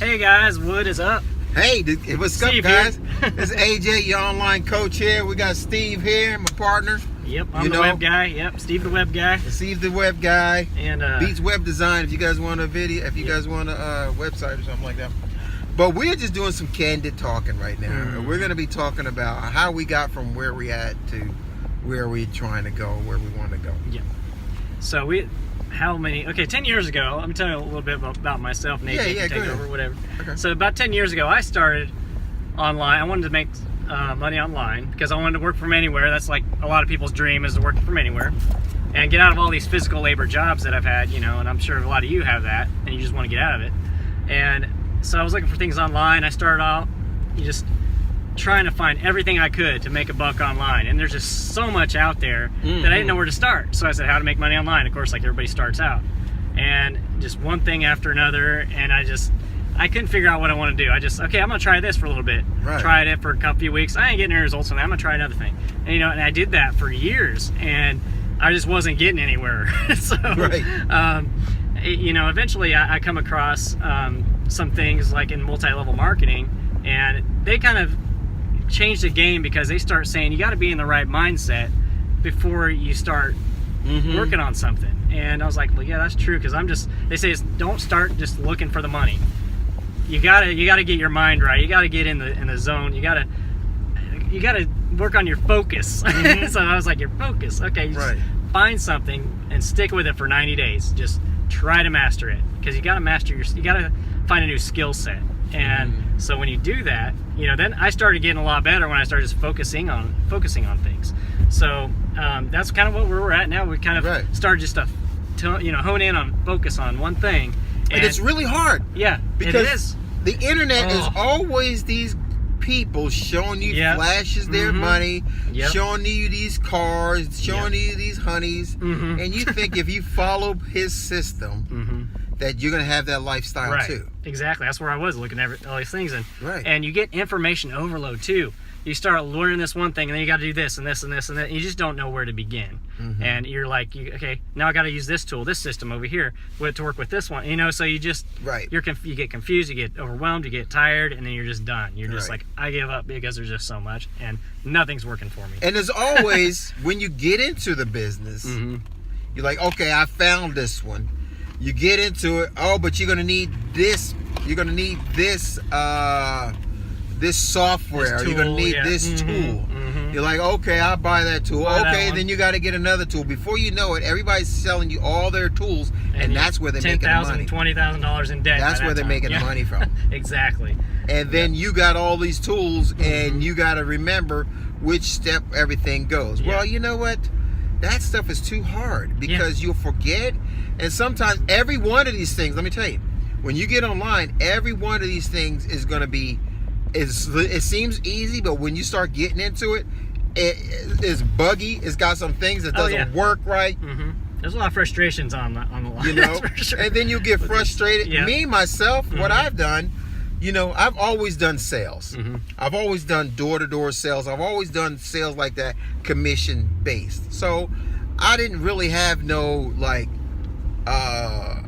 Hey guys, what is up? Hey, what's Steve up, guys? here. This is AJ, your online coach here. We got Steve here, my partner. Yep, I'm the web guy. Yep, Steve the web guy. Steve the web guy. And Beats web design. If you guys want a video, if you guys want a website or something like that. But we're just doing some candid talking right now. We're going to be talking about how we got from where we at to where we trying to go, where we want to go. Yeah. So 10 years ago, I'm telling you a little bit about myself, and AJ can take over, whatever. Okay. So about 10 years ago, I started online. I wanted to make money online because I wanted to work from anywhere. That's like a lot of people's dream, is to work from anywhere and get out of all these physical labor jobs that I've had, and I'm sure a lot of you have that, and you just want to get out of it. And so I was looking for things online. I started out just trying to find everything I could to make a buck online, and there's just so much out there that I didn't know where to start. So I said, how to make money online, of course, like everybody starts out, and just one thing after another, and I couldn't figure out what I want to do. Okay, I'm gonna try this for a little bit. Tried it for a few weeks. I ain't getting any results on that. I'm gonna try another thing, and I did that for years, and I just wasn't getting anywhere. So eventually I come across some things like in multi-level marketing, and they kind of change the game because they start saying you got to be in the right mindset before you start working on something. And I was like, well, yeah, that's true, because they say don't start just looking for the money. You gotta get your mind right. You gotta get in the zone. You gotta work on your focus. So I was like, your focus, okay, just find something and stick with it for 90 days. Just try to master it, because you gotta find a new skill set. And so when you do that, then I started getting a lot better when I started just focusing on things. So that's kind of what we're at now. We kind of started just to hone in on focus on one thing. And it's really hard. Yeah, because it is. The internet is always these people showing you flashes their money, showing you these cars, showing you these honeys, and you think if you follow his system, that you're going to have that lifestyle too. Exactly. That's where I was looking at all these things. And you get information overload too. You start learning this one thing, and then you got to do this and this and this and that. And you just don't know where to begin. And you're like, okay, now I got to use this tool, this system over here to work with this one. So you just, you get confused, you get overwhelmed, you get tired, and then you're just done. You're just like, I give up because there's just so much, and nothing's working for me. And as always, when you get into the business, you're like, okay, I found this one. You get into it. Oh, but you're gonna need this. You're gonna need this. This software. You're gonna need this tool. You're like, okay, I'll buy that tool. Then you got to get another tool. Before you know it, everybody's selling you all their tools, and that's where they're making the money. $20,000 in debt. That's where they're making the money from. Exactly. And then you got all these tools, and you got to remember which step everything goes. Well, you know what? That stuff is too hard because you'll forget. And sometimes every one of these things, let me tell you, when you get online, every one of these things is going to be, it seems easy, but when you start getting into it, it's buggy. It's got some things that doesn't work right. There's a lot of frustrations on the line. Sure. And then you get frustrated. Me, myself, what I've done, I've always done sales. I've always done door-to-door sales. I've always done sales like that, commission-based. So I didn't really have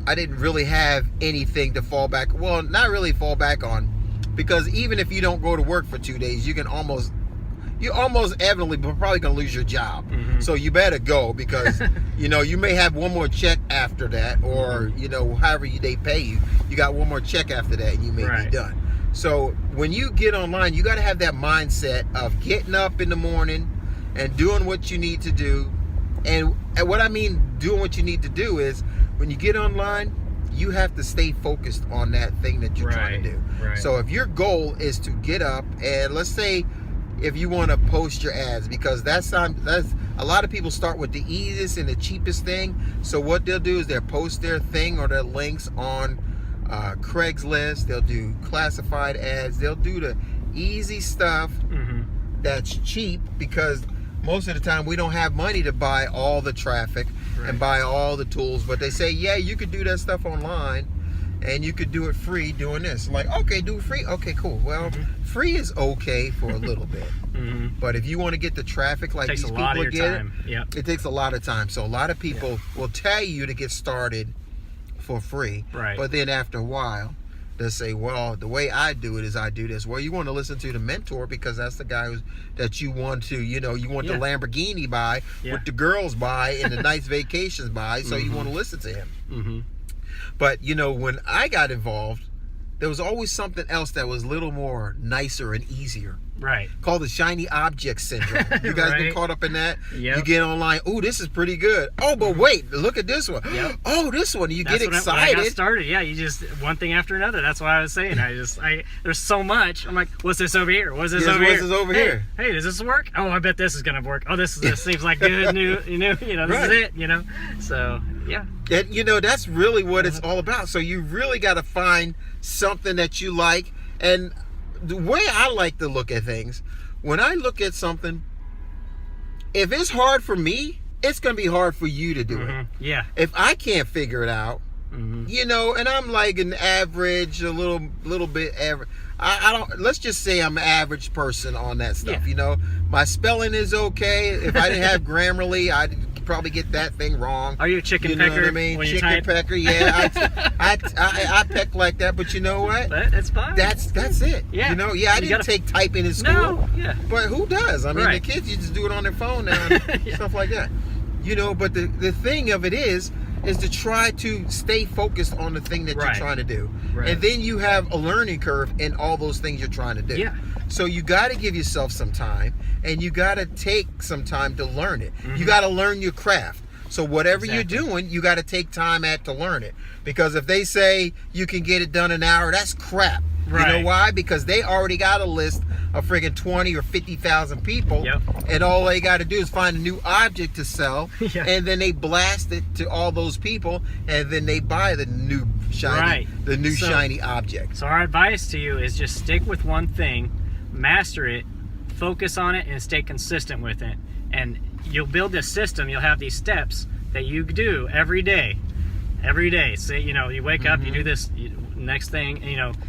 I didn't really have anything to fall back. Well, not really fall back on, because even if you don't go to work for 2 days, you're almost evidently probably gonna lose your job. So you better go, because you may have one more check after that, or however they pay you, you got one more check after that, and you may be done. So when you get online, you got to have that mindset of getting up in the morning and doing what you need to do. And what I mean doing what you need to do is, when you get online, you have to stay focused on that thing that you're trying to do. So if your goal is to get up, and let's say if you want to post your ads, because that's a lot of people start with the easiest and the cheapest thing. So what they'll do is they'll post their thing or their links on Craigslist. They'll do classified ads. They'll do the easy stuff that's cheap, because most of the time we don't have money to buy all the traffic and buy all the tools. But they say, yeah, you could do that stuff online, and you could do it free doing this. I'm like, okay, do it free? Okay, cool. Well, free is okay for a little bit. But if you want to get the traffic like these people are getting, it takes a lot of time. So a lot of people will tell you to get started for free. But then after a while, to say, well, the way I do it is I do this. Well, you want to listen to the mentor because that's the guy that you want to, you want the Lamborghini buy, with the girls buy and the nice vacations buy. So you want to listen to him. Mm-hmm. But, when I got involved, there was always something else that was a little more nicer and easier. Right. Called the shiny object syndrome. You guys been caught up in that? Yep. You get online, oh, this is pretty good. Oh, but wait, look at this one. Yep. Oh, this one. Get excited. When I got started, you just one thing after another. That's what I was saying. There's so much. I'm like, what's this over here? What's this over here? What's this over here? Hey, does this work? Oh, I bet this is gonna work. Oh, this seems like good new. This is it. So yeah. And that's really what it's all about. So you really got to find something that you like. And the way I like to look at things, when I look at something, if it's hard for me, it's going to be hard for you to do it. Yeah. If I can't figure it out, and I'm like an average, a little bit average. I don't. Let's just say I'm an average person on that stuff. Yeah. My spelling is okay. If I didn't have Grammarly, I'd probably get that thing wrong. Are you a chicken pecker? You know what I mean? Chicken pecker. Yeah, I peck like that. But you know what? That's fine. That's it. Yeah. I didn't take typing in school. No. Yeah. But who does? I mean, the kids, you just do it on their phone now, and stuff like that. But the thing of it is to try to stay focused on the thing that you're trying to do. Right. And then you have a learning curve in all those things you're trying to do. Yeah. So you got to give yourself some time, and you got to take some time to learn it. Mm-hmm. You got to learn your craft. So whatever you're doing, you got to take time to learn it. Because if they say you can get it done in an hour, that's crap. Right. You know why? Because they already got a list of friggin' 20 or 50,000 people, and all they got to do is find a new object to sell, and then they blast it to all those people, and then they buy the new shiny object. So our advice to you is just stick with one thing, master it, focus on it, and stay consistent with it. And you'll build this system. You'll have these steps that you do every day. So you wake up, you do this. Next thing,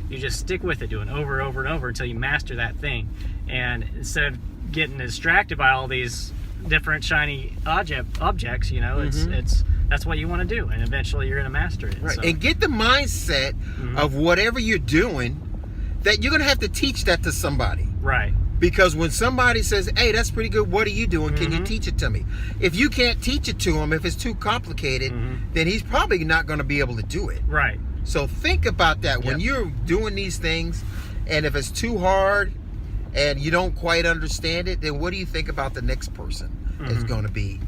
you just stick with it, doing over and over and over until you master that thing. And instead of getting distracted by all these different shiny objects, it's that's what you want to do, and eventually you're going to master it. Right. So. And get the mindset of whatever you're doing, that you're going to have to teach that to somebody. Right. Because when somebody says, hey, that's pretty good, what are you doing? Can you teach it to me? If you can't teach it to him, if it's too complicated, then he's probably not going to be able to do it. Right. So think about that when you're doing these things, and if it's too hard and you don't quite understand it, then what do you think about the next person is going to be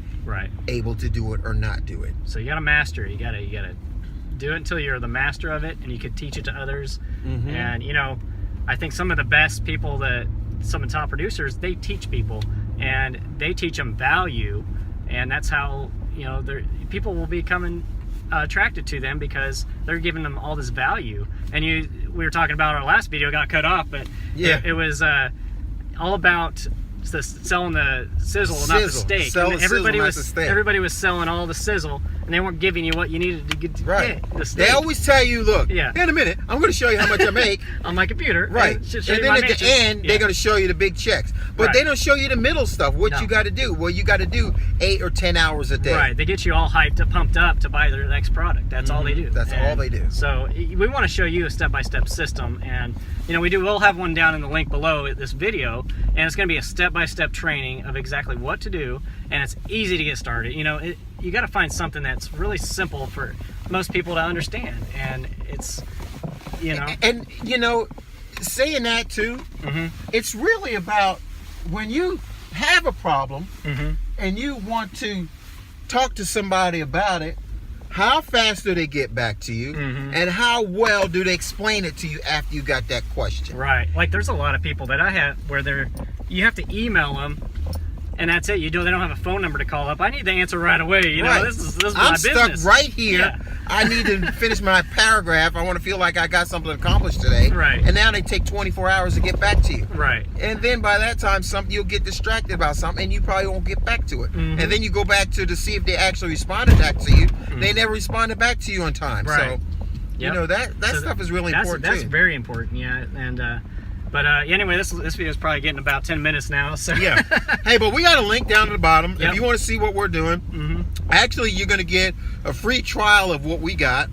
able to do it or not do it? So you got to master it. You got to do it until you're the master of it, and you can teach it to others. And I think some of the best people, some of the top producers, they teach people, and they teach them value, and that's how people will be coming attracted to them, because they're giving them all this value. And we were talking about, our last video got cut off, but it was all about selling the sizzle, not the steak. Everybody was selling all the sizzle, and they weren't giving you what you needed to get the steak. They always tell you, look, in a minute, I'm going to show you how much I make on my computer. Right. And then at the end, they're going to show you the big checks. But they don't show you the middle stuff. What you got to do? Well, you got to do 8 or 10 hours a day. Right. They get you all hyped up, pumped up to buy their next product. That's all they do. That's all they do. So we want to show you a step-by-step system, and we'll have one down in the link below this video, and it's going to be a step-by-step training of exactly what to do, and it's easy to get started. You got to find something that's really simple for most people to understand, and it's and saying that too, it's really about when you have a problem and you want to talk to somebody about it, how fast do they get back to you, and how well do they explain it to you after you got that question? Right. Like, there's a lot of people that I have where you have to email them, and that's it. They don't have a phone number to call up. I need the answer right away. This is my business. I'm stuck right here. Yeah. I need to finish my paragraph. I want to feel like I got something accomplished today. Right. And now they take 24 hours to get back to you. Right. And then by that time, you'll get distracted about something, and you probably won't get back to it. And then you go back to see if they actually responded back to you. They never responded back to you on time. Right. So, that stuff is really important too. That's very important. Yeah. And but anyway, this video is probably getting about 10 minutes now. So yeah. Hey, but we got a link down at the bottom if you want to see what we're doing. Actually, you're going to get a free trial of what we got.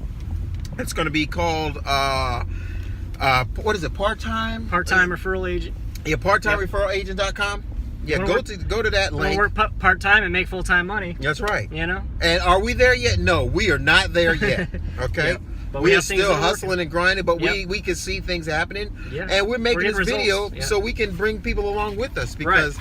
It's going to be called what is it? Part-time referral agent. Yeah, parttimereferralagent.com. Yeah, go to that link. We'll work part-time and make full-time money. That's right. You know? And are we there yet? No, we are not there yet. Okay? Yep. But we are still hustling and grinding, but yep. we can see things happening. Yeah. And we're making this video so we can bring people along with us because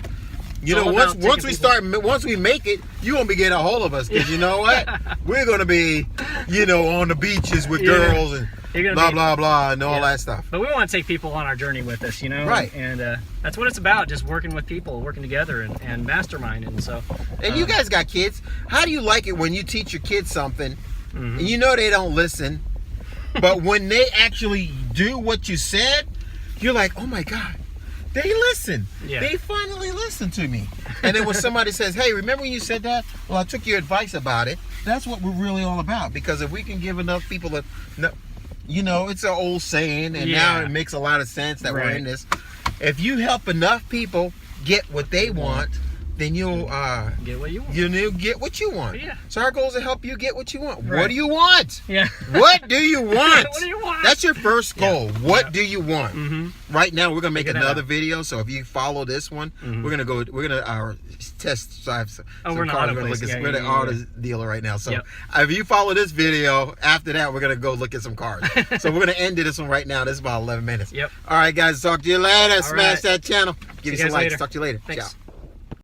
you know, once we make it, you're gonna be getting a hold of us because you know what? We're gonna be, you know, on the beaches with girls and blah blah blah and all that stuff. But we want to take people on our journey with us, you know, right? And that's what it's about, just working with people, working together, and masterminding. So, and you guys got kids. How do you like it when you teach your kids something, and you know they don't listen, but when they actually do what you said, you're like, oh my God. They listen. Yeah. They finally listen to me. And then when somebody says, hey, remember when you said that? Well, I took your advice about it. That's what we're really all about. Because if we can give enough people you know, it's an old saying, and now it makes a lot of sense that we're in this. If you help enough people get what they want, then you'll get what you want. You'll get what you want. Yeah. So our goal is to help you get what you want. Right. What do you want? Yeah. What do you want? What do you want? That's your first goal. Yeah. What do you want? Right now we're gonna make another video. So if you follow this one, we're gonna test drive some we're cars. We're the auto dealer right now. So if you follow this video, after that we're gonna go look at some cars. So we're gonna end this one right now. This is about 11 minutes. Yep. All right, guys. Talk to you later. Smash that channel. Give you some likes. Later. Talk to you later. Thanks. Ciao.